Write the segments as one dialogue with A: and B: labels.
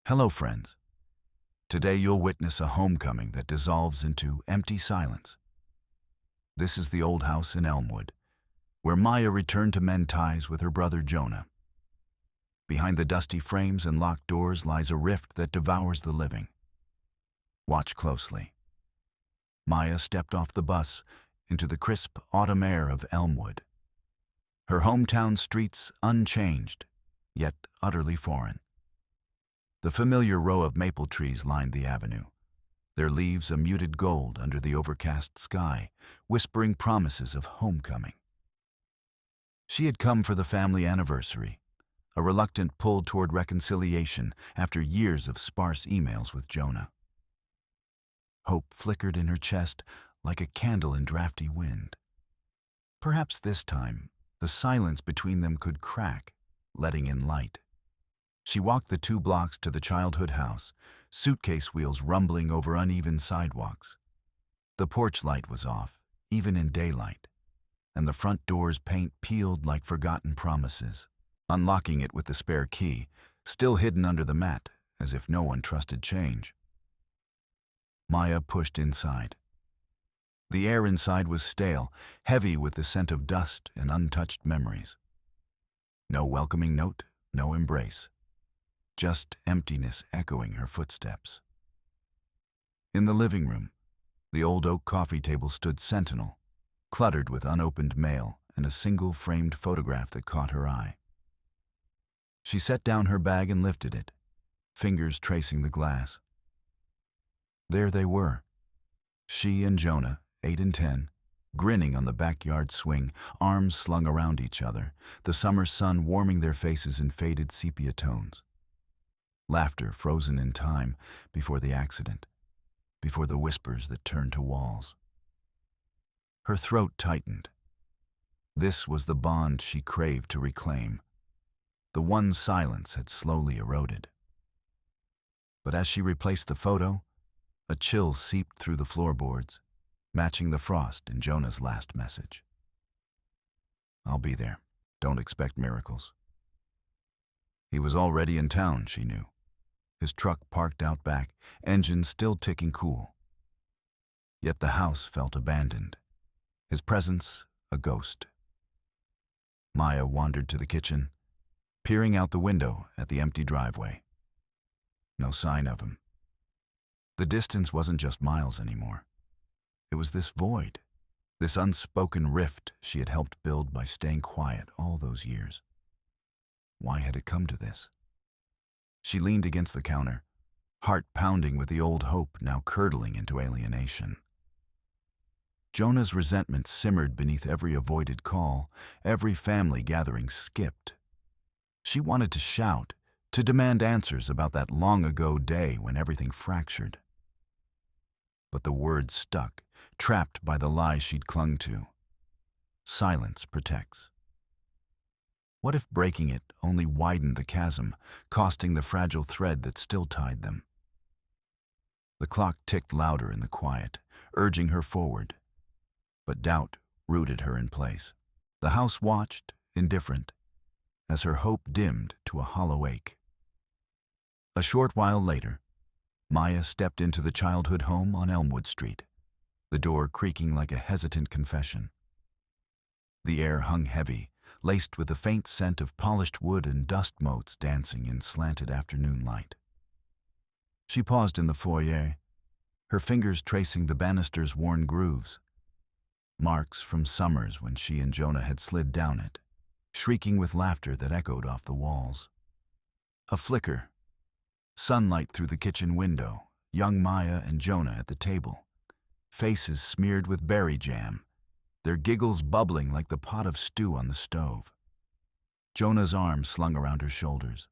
A: Hello, friends. Today you'll witness a homecoming that dissolves into empty silence. This is the old house in Elmwood, where Maya returned to mend ties with her brother Jonah. Behind the dusty frames and locked doors lies a rift that devours the living. Watch closely. Maya stepped off the bus into the crisp autumn air of Elmwood. Her hometown streets unchanged, yet utterly foreign. The familiar row of maple trees lined the avenue, their leaves a muted gold under the overcast sky, whispering promises of homecoming. She had come for the family anniversary, a reluctant pull toward reconciliation after years of sparse emails with Jonah. Hope flickered in her chest like a candle in drafty wind. Perhaps this time, the silence between them could crack, letting in light. She walked the 2 blocks to the childhood house, suitcase wheels rumbling over uneven sidewalks. The porch light was off, even in daylight, and the front door's paint peeled like forgotten promises. Unlocking it with the spare key, still hidden under the mat, as if no one trusted change. Maya pushed inside. The air inside was stale, heavy with the scent of dust and untouched memories. No welcoming note, no embrace. Just emptiness echoing her footsteps. In the living room, the old oak coffee table stood sentinel, cluttered with unopened mail and a single framed photograph that caught her eye. She set down her bag and lifted it, fingers tracing the glass. There they were, she and Jonah, 8 and 10, grinning on the backyard swing, arms slung around each other, the summer sun warming their faces in faded sepia tones. Laughter frozen in time before the accident, before the whispers that turned to walls. Her throat tightened. This was the bond she craved to reclaim. The one silence had slowly eroded. But as she replaced the photo, a chill seeped through the floorboards, matching the frost in Jonah's last message. "I'll be there. Don't expect miracles." He was already in town, she knew. His truck parked out back, engine still ticking cool. Yet the house felt abandoned, his presence a ghost. Maya wandered to the kitchen, peering out the window at the empty driveway. No sign of him. The distance wasn't just miles anymore. It was this void, this unspoken rift she had helped build by staying quiet all those years. Why had it come to this? She leaned against the counter, heart pounding with the old hope now curdling into alienation. Jonah's resentment simmered beneath every avoided call, every family gathering skipped. She wanted to shout, to demand answers about that long-ago day when everything fractured. But the words stuck, trapped by the lie she'd clung to. Silence protects. What if breaking it only widened the chasm, costing the fragile thread that still tied them? The clock ticked louder in the quiet, urging her forward. But doubt rooted her in place. The house watched, indifferent, as her hope dimmed to a hollow ache. A short while later, Maya stepped into the childhood home on Elmwood Street, the door creaking like a hesitant confession. The air hung heavy, laced with the faint scent of polished wood and dust motes dancing in slanted afternoon light. She paused in the foyer, her fingers tracing the banister's worn grooves, marks from summers when she and Jonah had slid down it, shrieking with laughter that echoed off the walls. A flicker, sunlight through the kitchen window, young Maya and Jonah at the table, faces smeared with berry jam, their giggles bubbling like the pot of stew on the stove. Jonah's arm slung around her shoulders,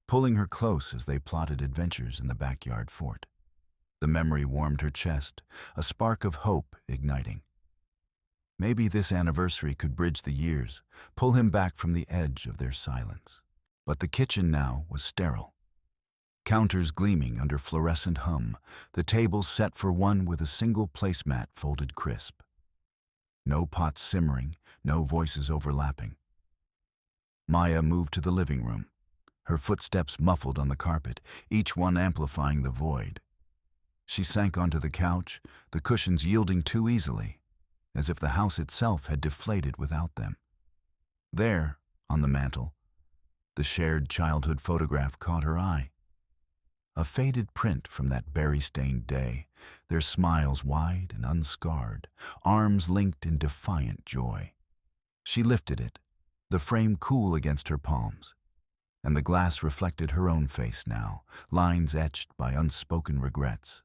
A: pulling her close as they plotted adventures in the backyard fort. The memory warmed her chest, a spark of hope igniting. Maybe this anniversary could bridge the years, pull him back from the edge of their silence. But the kitchen now was sterile. Counters gleaming under fluorescent hum, the table set for one with a single placemat folded crisp. No pots simmering, no voices overlapping. Maya moved to the living room, her footsteps muffled on the carpet, each one amplifying the void. She sank onto the couch, the cushions yielding too easily, as if the house itself had deflated without them. There, on the mantel, the shared childhood photograph caught her eye. A faded print from that berry-stained day, their smiles wide and unscarred, arms linked in defiant joy. She lifted it, the frame cool against her palms, and the glass reflected her own face now, lines etched by unspoken regrets.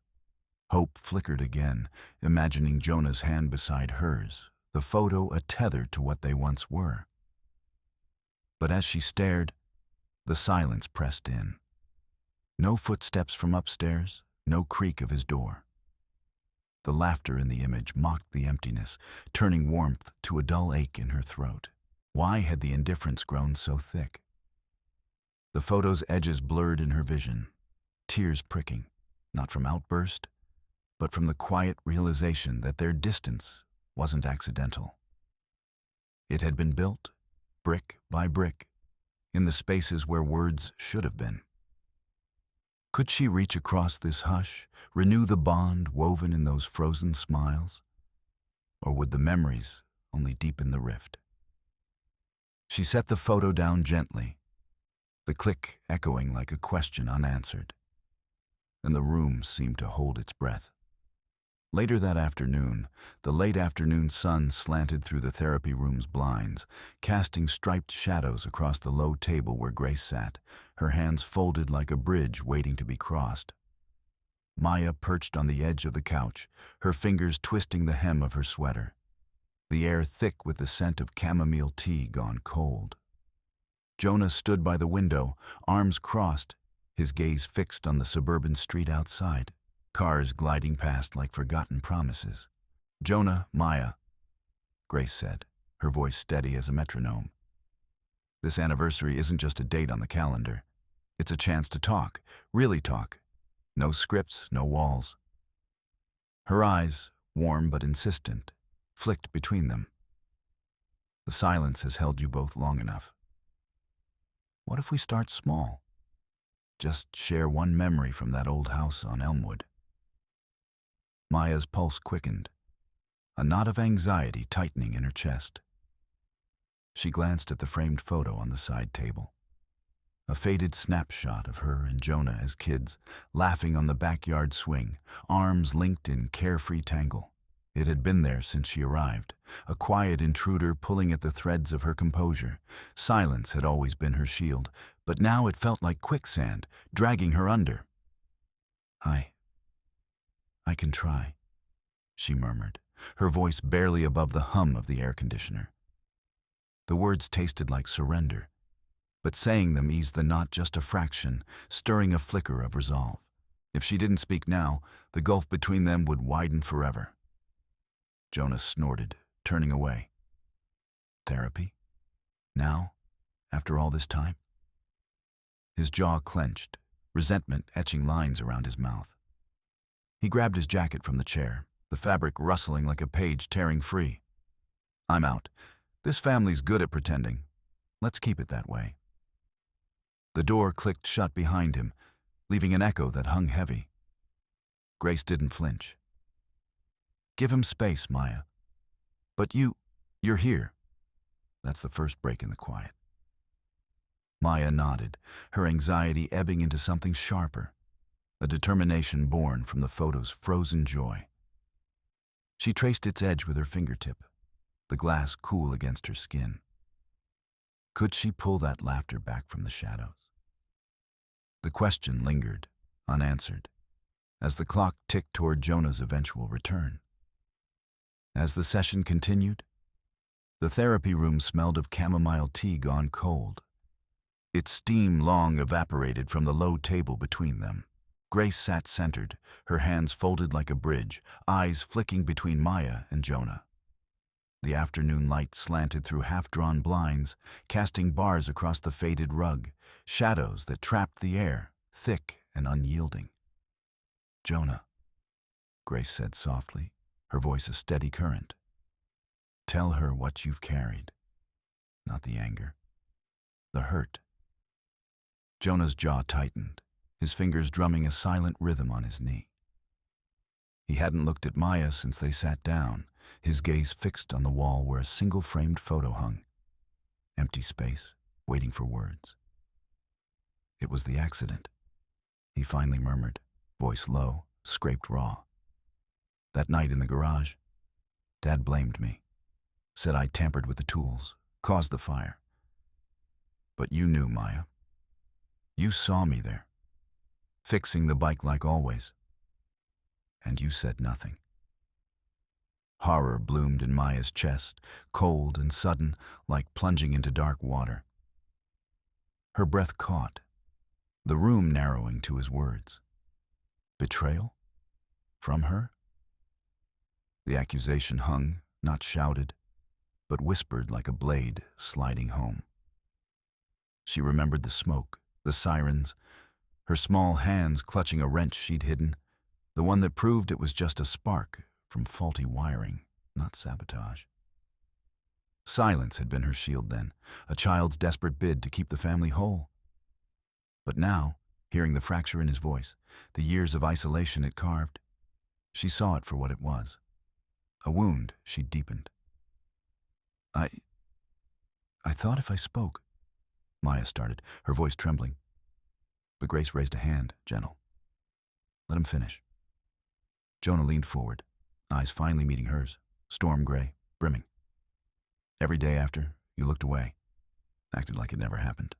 A: Hope flickered again, imagining Jonah's hand beside hers, the photo a tether to what they once were. But as she stared, the silence pressed in. No footsteps from upstairs, no creak of his door. The laughter in the image mocked the emptiness, turning warmth to a dull ache in her throat. Why had the indifference grown so thick? The photo's edges blurred in her vision, tears pricking, not from outburst, but from the quiet realization that their distance wasn't accidental. It had been built, brick by brick, in the spaces where words should have been. Could she reach across this hush, renew the bond woven in those frozen smiles? Or would the memories only deepen the rift? She set the photo down gently, the click echoing like a question unanswered, and the room seemed to hold its breath. Later that afternoon, the late afternoon sun slanted through the therapy room's blinds, casting striped shadows across the low table where Grace sat, her hands folded like a bridge waiting to be crossed. Maya perched on the edge of the couch, her fingers twisting the hem of her sweater, the air thick with the scent of chamomile tea gone cold. Jonah stood by the window, arms crossed, his gaze fixed on the suburban street outside. Cars gliding past like forgotten promises. "Jonah, Maya," Grace said, her voice steady as a metronome. "This anniversary isn't just a date on the calendar. It's a chance to talk, really talk. No scripts, no walls." Her eyes, warm but insistent, flicked between them. "The silence has held you both long enough. What if we start small? Just share one memory from that old house on Elmwood." Maya's pulse quickened, a knot of anxiety tightening in her chest. She glanced at the framed photo on the side table. A faded snapshot of her and Jonah as kids, laughing on the backyard swing, arms linked in carefree tangle. It had been there since she arrived, a quiet intruder pulling at the threads of her composure. Silence had always been her shield, but now it felt like quicksand, dragging her under. I can try," she murmured, her voice barely above the hum of the air conditioner. The words tasted like surrender, but saying them eased the knot just a fraction, stirring a flicker of resolve. If she didn't speak now, the gulf between them would widen forever. Jonas snorted, turning away. Therapy? Now? After all this time? His jaw clenched, resentment etching lines around his mouth. He grabbed his jacket from the chair, the fabric rustling like a page tearing free. "I'm out. This family's good at pretending. Let's keep it that way." The door clicked shut behind him, leaving an echo that hung heavy. Grace didn't flinch. "Give him space, Maya. But you're here." That's the first break in the quiet. Maya nodded, her anxiety ebbing into something sharper, a determination born from the photo's frozen joy. She traced its edge with her fingertip, the glass cool against her skin. Could she pull that laughter back from the shadows? The question lingered, unanswered, as the clock ticked toward Jonah's eventual return. As the session continued, the therapy room smelled of chamomile tea gone cold. Its steam long evaporated from the low table between them. Grace sat centered, her hands folded like a bridge, eyes flicking between Maya and Jonah. The afternoon light slanted through half-drawn blinds, casting bars across the faded rug, shadows that trapped the air, thick and unyielding. "Jonah," Grace said softly, her voice a steady current. "Tell her what you've carried, not the anger, the hurt." Jonah's jaw tightened, his fingers drumming a silent rhythm on his knee. He hadn't looked at Maya since they sat down, his gaze fixed on the wall where a single framed photo hung. Empty space, waiting for words. It was the accident, he finally murmured, voice low, scraped raw. That night in the garage, Dad blamed me, said I tampered with the tools, caused the fire. But you knew, Maya. You saw me there, fixing the bike like always. And you said nothing. Horror bloomed in Maya's chest, cold and sudden, like plunging into dark water. Her breath caught, the room narrowing to his words. Betrayal? From her? The accusation hung, not shouted, but whispered like a blade sliding home. She remembered the smoke, the sirens, her small hands clutching a wrench she'd hidden, the one that proved it was just a spark from faulty wiring, not sabotage. Silence had been her shield then, a child's desperate bid to keep the family whole. But now, hearing the fracture in his voice, the years of isolation it carved, she saw it for what it was. A wound she'd deepened. I thought if I spoke, Maya started, her voice trembling. But Grace raised a hand, gentle. Let him finish. Jonah leaned forward, eyes finally meeting hers, storm gray, brimming. Every day after, you looked away, acted like it never happened.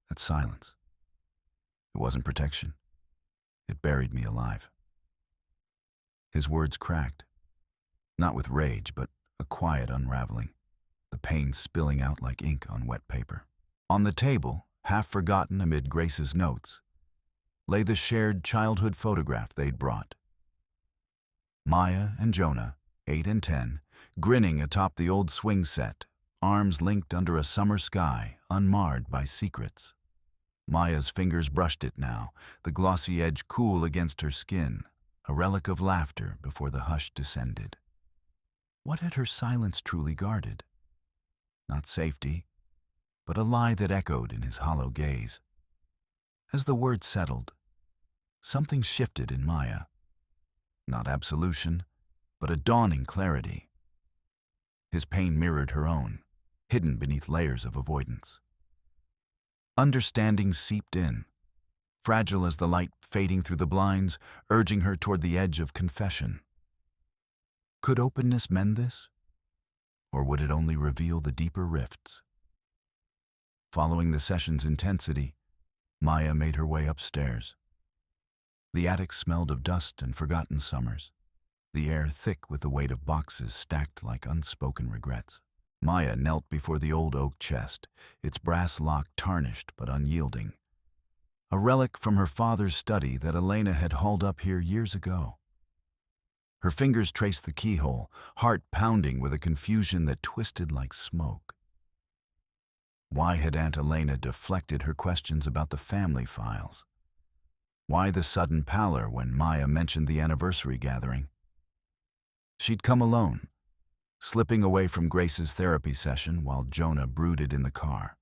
A: That silence. It wasn't protection. It buried me alive. His words cracked, not with rage, but a quiet unraveling, the pain spilling out like ink on wet paper. On the table, half forgotten amid Grace's notes, lay the shared childhood photograph they'd brought. Maya and Jonah, 8 and 10, grinning atop the old swing set, arms linked under a summer sky unmarred by secrets. Maya's fingers brushed it now, the glossy edge cool against her skin, a relic of laughter before the hush descended. What had her silence truly guarded? Not safety, but a lie that echoed in his hollow gaze. As the words settled, something shifted in Maya. Not absolution, but a dawning clarity. His pain mirrored her own, hidden beneath layers of avoidance. Understanding seeped in, fragile as the light fading through the blinds, urging her toward the edge of confession. Could openness mend this? Or would it only reveal the deeper rifts? Following the session's intensity, Maya made her way upstairs. The attic smelled of dust and forgotten summers, the air thick with the weight of boxes stacked like unspoken regrets. Maya knelt before the old oak chest, its brass lock tarnished but unyielding. A relic from her father's study that Elena had hauled up here years ago. Her fingers traced the keyhole, heart pounding with a confusion that twisted like smoke. Why had Aunt Elena deflected her questions about the family files? Why the sudden pallor when Maya mentioned the anniversary gathering? She'd come alone, slipping away from Grace's therapy session while Jonah brooded in the car.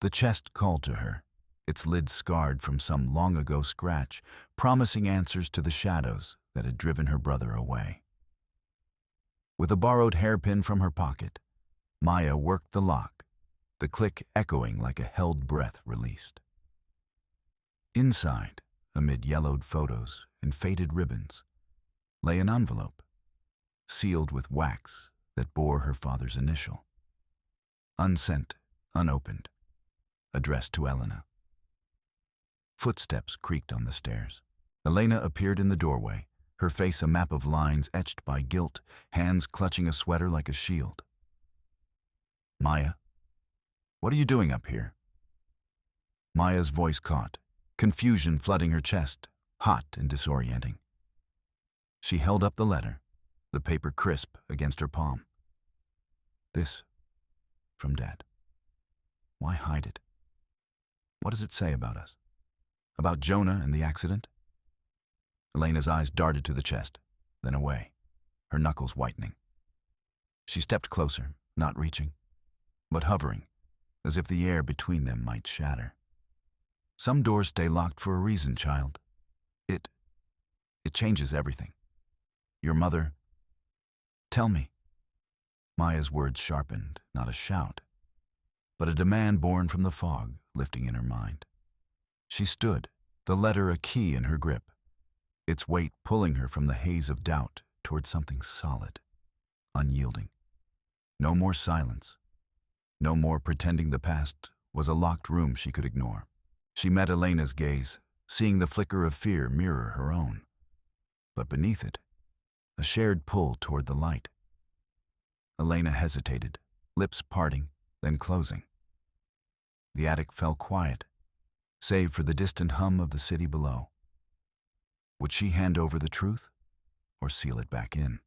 A: The chest called to her, its lid scarred from some long-ago scratch, promising answers to the shadows that had driven her brother away. With a borrowed hairpin from her pocket, Maya worked the lock, the click echoing like a held breath released. Inside, amid yellowed photos and faded ribbons, lay an envelope, sealed with wax that bore her father's initial. Unsent, unopened, addressed to Elena. Footsteps creaked on the stairs. Elena appeared in the doorway, her face a map of lines etched by guilt, hands clutching a sweater like a shield. Maya, what are you doing up here? Maya's voice caught, confusion flooding her chest, hot and disorienting. She held up the letter, the paper crisp against her palm. This, from Dad. Why hide it? What does it say about us? About Jonah and the accident? Elena's eyes darted to the chest, then away, her knuckles whitening. She stepped closer, not reaching, but hovering, as if the air between them might shatter. Some doors stay locked for a reason, child. It changes everything. Your mother... Tell me. Maya's words sharpened, not a shout, but a demand born from the fog lifting in her mind. She stood, the letter a key in her grip, its weight pulling her from the haze of doubt toward something solid, unyielding. No more silence. No more pretending the past was a locked room she could ignore. She met Elena's gaze, seeing the flicker of fear mirror her own. But beneath it, a shared pull toward the light. Elena hesitated, lips parting, then closing. The attic fell quiet, save for the distant hum of the city below. Would she hand over the truth, or seal it back in?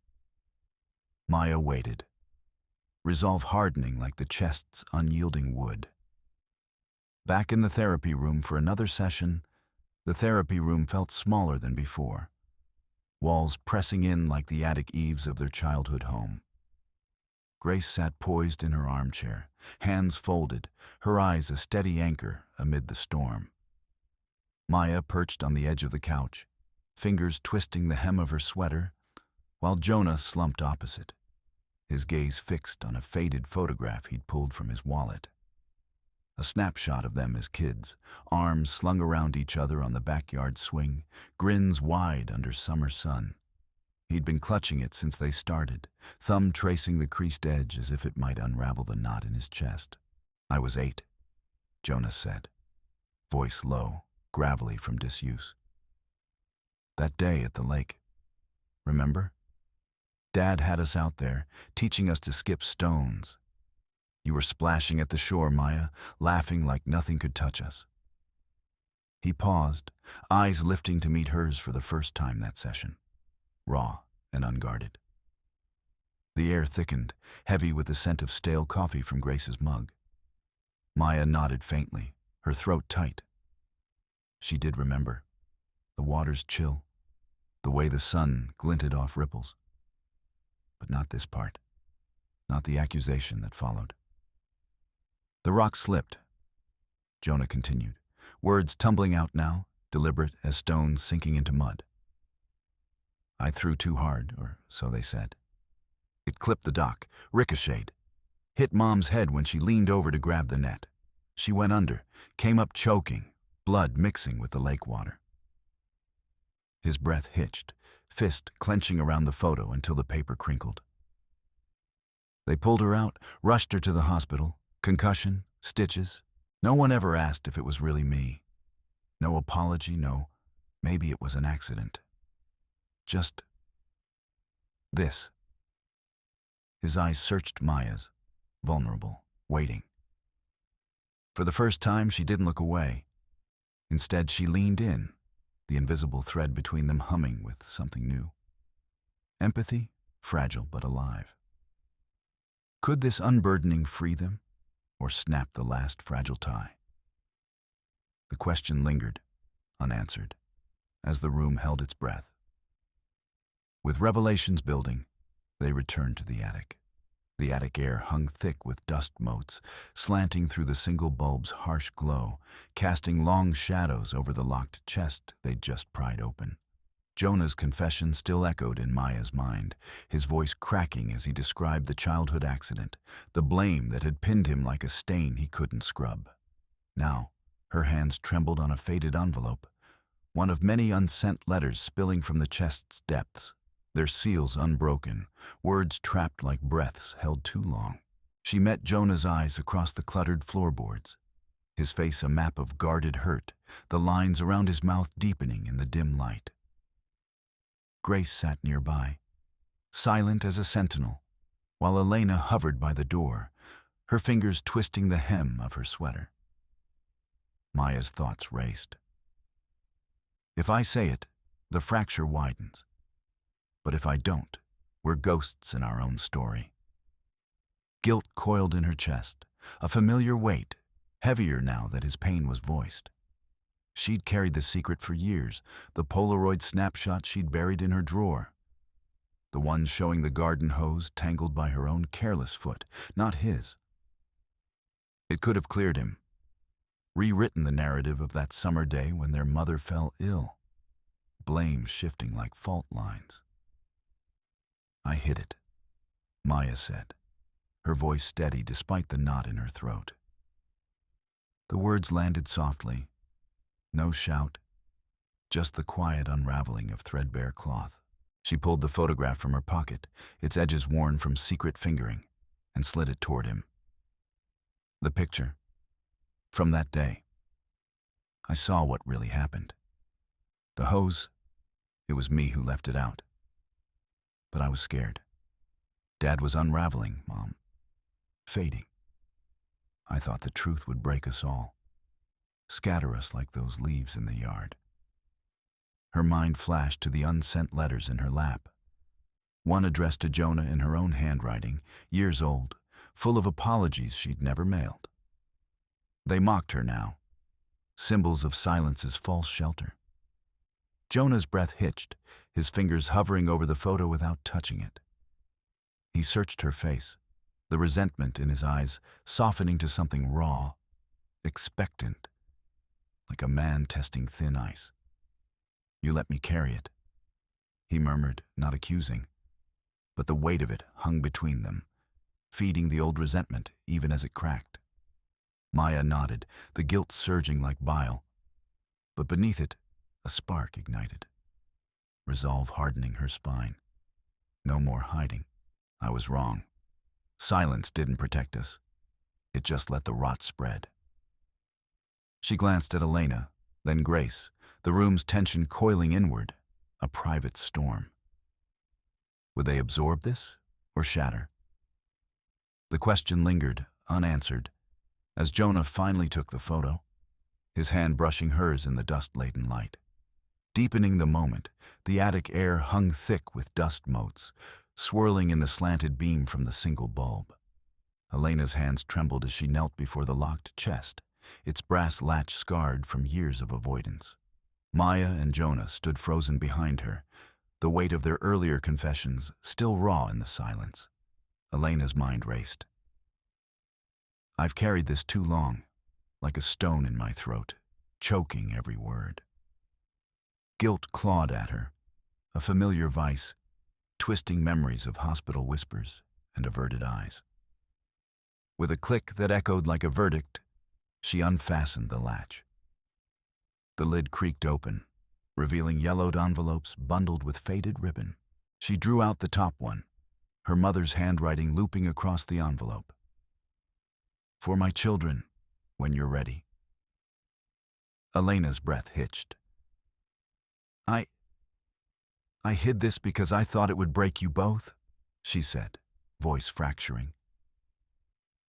A: Maya waited, resolve hardening like the chest's unyielding wood. Back in the therapy room for another session, the therapy room felt smaller than before, walls pressing in like the attic eaves of their childhood home. Grace sat poised in her armchair, hands folded, her eyes a steady anchor amid the storm. Maya perched on the edge of the couch, fingers twisting the hem of her sweater, while Jonah slumped opposite, his gaze fixed on a faded photograph he'd pulled from his wallet. A snapshot of them as kids, arms slung around each other on the backyard swing, grins wide under summer sun. He'd been clutching it since they started, thumb tracing the creased edge as if it might unravel the knot in his chest. "I was 8, Jonah said, voice low, gravelly from disuse. "That day at the lake. Remember? Dad had us out there, teaching us to skip stones. You were splashing at the shore, Maya, laughing like nothing could touch us." He paused, eyes lifting to meet hers for the first time that session, raw and unguarded. The air thickened, heavy with the scent of stale coffee from Grace's mug. Maya nodded faintly, her throat tight. She did remember. The water's chill, the way the sun glinted off ripples. But not this part, not the accusation that followed. "The rock slipped," Jonah continued, words tumbling out now, deliberate as stones sinking into mud. "I threw too hard, or so they said. It clipped the dock, ricocheted, hit Mom's head when she leaned over to grab the net. She went under, came up choking, blood mixing with the lake water." His breath hitched, fist clenching around the photo until the paper crinkled. "They pulled her out, rushed her to the hospital. Concussion, stitches. No one ever asked if it was really me. No apology, no, maybe it was an accident. Just this." His eyes searched Maya's, vulnerable, waiting. For the first time, she didn't look away. Instead, she leaned in, the invisible thread between them humming with something new. Empathy, fragile but alive. Could this unburdening free them, or snap the last fragile tie? The question lingered, unanswered, as the room held its breath. With revelations building, they returned to the attic. The attic air hung thick with dust motes, slanting through the single bulb's harsh glow, casting long shadows over the locked chest they'd just pried open. Jonah's confession still echoed in Maya's mind, his voice cracking as he described the childhood accident, the blame that had pinned him like a stain he couldn't scrub. Now, her hands trembled on a faded envelope, one of many unsent letters spilling from the chest's depths, their seals unbroken, words trapped like breaths held too long. She met Jonah's eyes across the cluttered floorboards, his face a map of guarded hurt, the lines around his mouth deepening in the dim light. Grace sat nearby, silent as a sentinel, while Elena hovered by the door, her fingers twisting the hem of her sweater. Maya's thoughts raced. If I say it, the fracture widens. But if I don't, we're ghosts in our own story. Guilt coiled in her chest, a familiar weight, heavier now that his pain was voiced. She'd carried the secret for years, the Polaroid snapshot she'd buried in her drawer. The one showing the garden hose tangled by her own careless foot, not his. It could have cleared him, rewritten the narrative of that summer day when their mother fell ill, blame shifting like fault lines. "I hid it," Maya said, her voice steady despite the knot in her throat. The words landed softly, no shout, just the quiet unraveling of threadbare cloth. She pulled the photograph from her pocket, its edges worn from secret fingering, and slid it toward him. The picture. From that day. I saw what really happened. The hose, it was me who left it out. But I was scared. Dad was unraveling, Mom. Fading. I thought the truth would break us all. Scatter us like those leaves in the yard. Her mind flashed to the unsent letters in her lap. One addressed to Jonah in her own handwriting, years old, full of apologies she'd never mailed. They mocked her now, symbols of silence's false shelter. Jonah's breath hitched, his fingers hovering over the photo without touching it. He searched her face, the resentment in his eyes softening to something raw, expectant, like a man testing thin ice. "You let me carry it," he murmured, not accusing, but the weight of it hung between them, feeding the old resentment even as it cracked. Maya nodded, the guilt surging like bile, but beneath it, a spark ignited, resolve hardening her spine. No more hiding. I was wrong. Silence didn't protect us. It just let the rot spread. She glanced at Elena, then Grace, the room's tension coiling inward, a private storm. Would they absorb this or shatter? The question lingered, unanswered, as Jonah finally took the photo, his hand brushing hers in the dust-laden light. Deepening the moment, the attic air hung thick with dust motes, swirling in the slanted beam from the single bulb. Elena's hands trembled as she knelt before the locked chest, its brass latch scarred from years of avoidance. Maya and Jonah stood frozen behind her, the weight of their earlier confessions still raw in the silence. Elena's mind raced. "I've carried this too long, like a stone in my throat, choking every word." Guilt clawed at her, a familiar vice, twisting memories of hospital whispers and averted eyes. With a click that echoed like a verdict, she unfastened the latch. The lid creaked open, revealing yellowed envelopes bundled with faded ribbon. She drew out the top one, her mother's handwriting looping across the envelope. "For my children, when you're ready." Elena's breath hitched. I hid this because I thought it would break you both," she said, voice fracturing.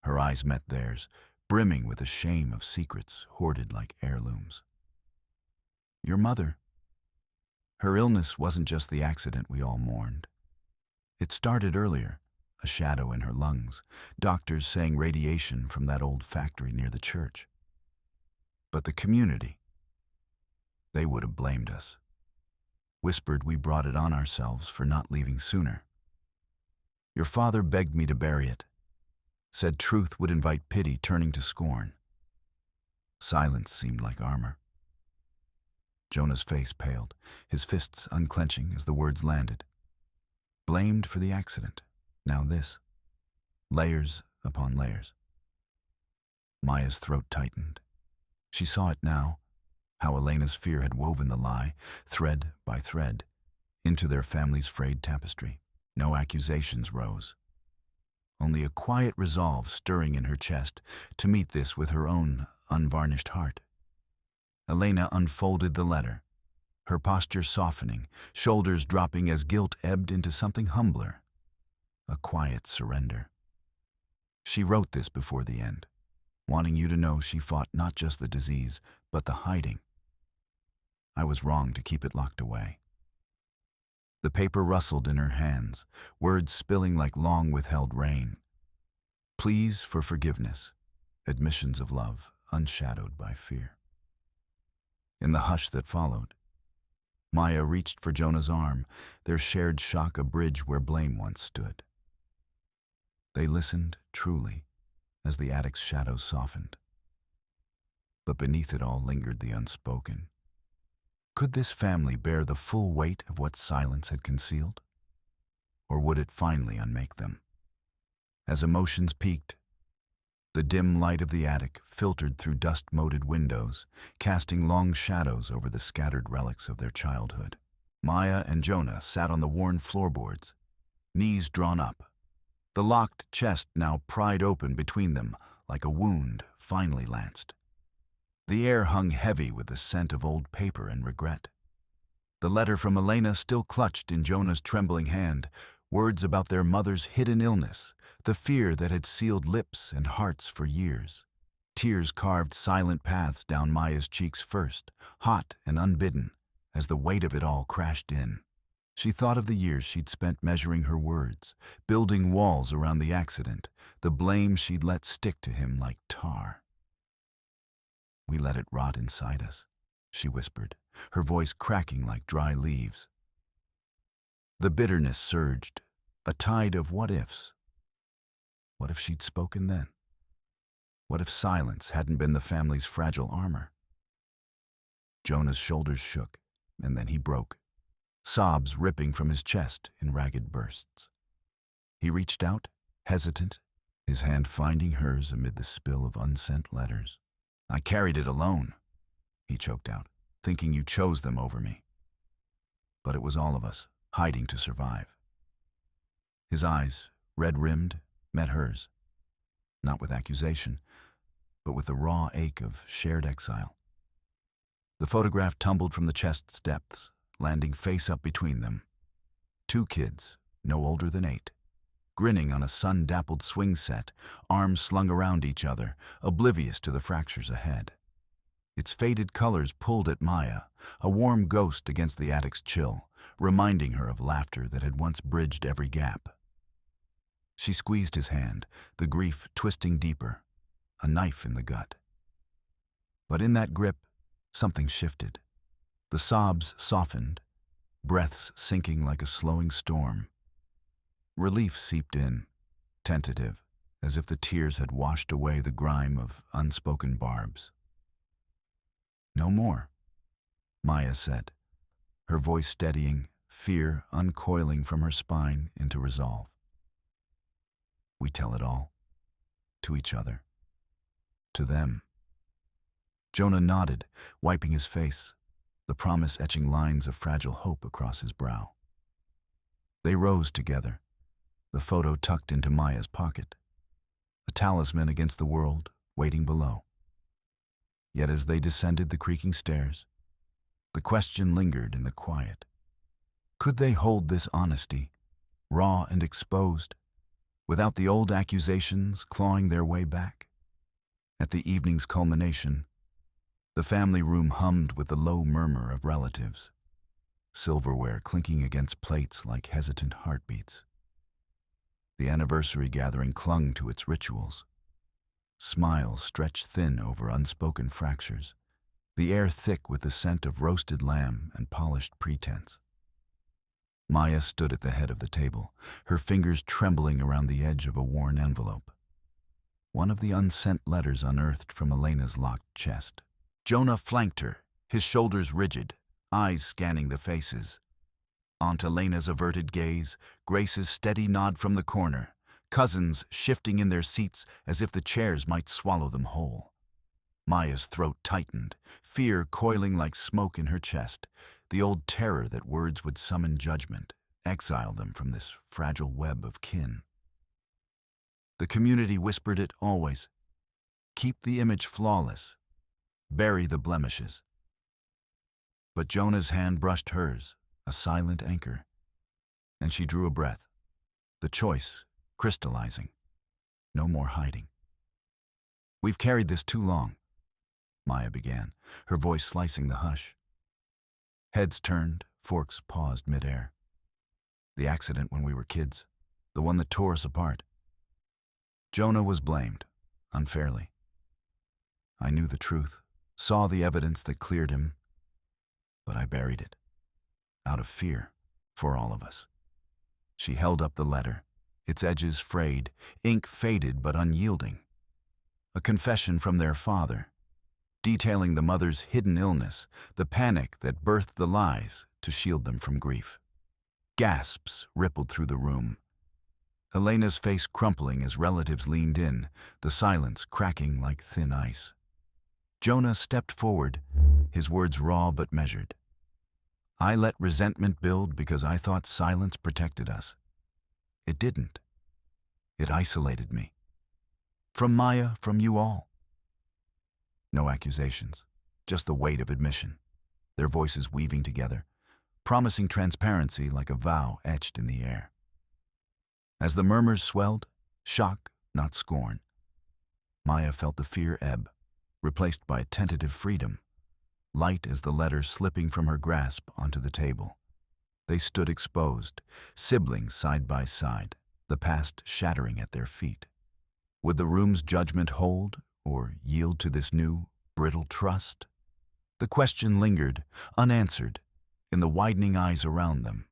A: Her eyes met theirs, brimming with the shame of secrets hoarded like heirlooms. "Your mother. Her illness wasn't just the accident we all mourned. It started earlier, a shadow in her lungs, doctors saying radiation from that old factory near the church. But the community, they would have blamed us. Whispered we brought it on ourselves for not leaving sooner. Your father begged me to bury it, said truth would invite pity turning to scorn. Silence seemed like armor." Jonah's face paled, his fists unclenching as the words landed. Blamed for the accident, now this. Layers upon layers. Maya's throat tightened. She saw it now, how Elena's fear had woven the lie, thread by thread, into their family's frayed tapestry. No accusations rose. Only a quiet resolve stirring in her chest to meet this with her own unvarnished heart. Elena unfolded the letter, her posture softening, shoulders dropping as guilt ebbed into something humbler, a quiet surrender. She wrote this before the end, wanting you to know she fought not just the disease, but the hiding. I was wrong to keep it locked away. The paper rustled in her hands, words spilling like long withheld rain. Pleas for forgiveness, admissions of love, unshadowed by fear. In the hush that followed, Maya reached for Jonah's arm, their shared shock a bridge where blame once stood. They listened truly, as the attic's shadows softened. But beneath it all lingered the unspoken. Could this family bear the full weight of what silence had concealed? Or would it finally unmake them? As emotions peaked, the dim light of the attic filtered through dust-moted windows, casting long shadows over the scattered relics of their childhood. Maya and Jonah sat on the worn floorboards, knees drawn up, the locked chest now pried open between them like a wound finely lanced. The air hung heavy with the scent of old paper and regret. The letter from Elena still clutched in Jonah's trembling hand, words about their mother's hidden illness, the fear that had sealed lips and hearts for years. Tears carved silent paths down Maya's cheeks first, hot and unbidden, as the weight of it all crashed in. She thought of the years she'd spent measuring her words, building walls around the accident, the blame she'd let stick to him like tar. "We let it rot inside us," she whispered, her voice cracking like dry leaves. The bitterness surged, a tide of what-ifs. What if she'd spoken then? What if silence hadn't been the family's fragile armor? Jonah's shoulders shook, and then he broke, sobs ripping from his chest in ragged bursts. He reached out, hesitant, his hand finding hers amid the spill of unsent letters. "I carried it alone," he choked out, "thinking you chose them over me. But it was all of us, hiding to survive." His eyes, red-rimmed, met hers, not with accusation, but with the raw ache of shared exile. The photograph tumbled from the chest's depths, landing face up between them. Two kids, no older than 8, grinning on a sun-dappled swing set, arms slung around each other, oblivious to the fractures ahead. Its faded colors pulled at Maya, a warm ghost against the attic's chill, reminding her of laughter that had once bridged every gap. She squeezed his hand, the grief twisting deeper, a knife in the gut. But in that grip, something shifted. The sobs softened, breaths sinking like a slowing storm. Relief seeped in, tentative, as if the tears had washed away the grime of unspoken barbs. "No more," Maya said, her voice steadying, fear uncoiling from her spine into resolve. "We tell it all. To each other. To them." Jonah nodded, wiping his face, the promise etching lines of fragile hope across his brow. They rose together, the photo tucked into Maya's pocket, a talisman against the world waiting below. Yet as they descended the creaking stairs, the question lingered in the quiet. Could they hold this honesty, raw and exposed, without the old accusations clawing their way back? At the evening's culmination, the family room hummed with the low murmur of relatives, silverware clinking against plates like hesitant heartbeats. The anniversary gathering clung to its rituals. Smiles stretched thin over unspoken fractures, the air thick with the scent of roasted lamb and polished pretense. Maya stood at the head of the table, her fingers trembling around the edge of a worn envelope. One of the unsent letters unearthed from Elena's locked chest. Jonah flanked her, his shoulders rigid, eyes scanning the faces. Aunt Elena's averted gaze, Grace's steady nod from the corner, cousins shifting in their seats as if the chairs might swallow them whole. Maya's throat tightened, fear coiling like smoke in her chest, the old terror that words would summon judgment, exile them from this fragile web of kin. The community whispered it always. Keep the image flawless. Bury the blemishes. But Jonah's hand brushed hers, a silent anchor, and she drew a breath, the choice crystallizing. No more hiding. "We've carried this too long," Maya began, her voice slicing the hush. Heads turned, forks paused midair. "The accident when we were kids, the one that tore us apart." Jonah was blamed, unfairly. "I knew the truth, saw the evidence that cleared him, but I buried it, out of fear, for all of us." She held up the letter, its edges frayed, ink faded but unyielding. A confession from their father, detailing the mother's hidden illness, the panic that birthed the lies to shield them from grief. Gasps rippled through the room, Elena's face crumpling as relatives leaned in, the silence cracking like thin ice. Jonah stepped forward, his words raw but measured. I let resentment build because I thought silence protected us. It didn't. It isolated me. From Maya, from you all. No accusations, just the weight of admission, their voices weaving together, promising transparency like a vow etched in the air. As the murmurs swelled, shock, not scorn, Maya felt the fear ebb, replaced by a tentative freedom, light as the letter slipping from her grasp onto the table. They stood exposed, siblings side by side, the past shattering at their feet. Would the room's judgment hold or yield to this new, brittle trust? The question lingered, unanswered, in the widening eyes around them.